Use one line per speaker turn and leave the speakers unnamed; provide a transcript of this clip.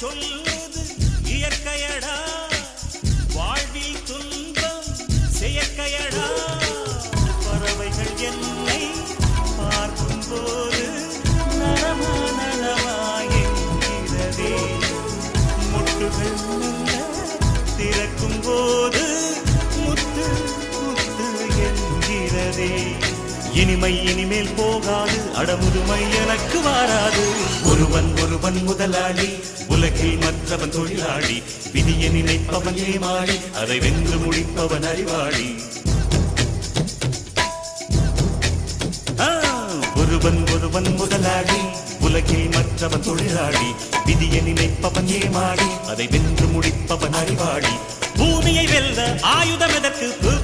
சொல்லுது இயற்கையடா, வாழ்வில் துன்பம் செயற்கையடா. பறவைகள் என்னை பார்க்கும் போது நலமா நலமா என்கிறதே, முட்டுகள் மெல்ல திறக்கும் போது முத்து முத்து என்கிறதே. இனிமை இனிமேல் போகாது, அடமுதுமை எனக்கு வாராது. ஒருவன் ஒருவன் முதலாளி, உலகில் மற்றவன் தொழிலாளி. விதியை நினைப்பவன் ஏமாளி, அதை வென்று முடிப்பவன் அறிவாளி. ஒருவன் ஒருவன் முதலாளி, உலகில் மற்றவன் தொழிலாளி. விதியை நினைப்பவன் ஏமாளி, அதை வென்று முடிப்பவன் அறிவாளி. பூமியை வெல்ல ஆயுதம் எதற்கு?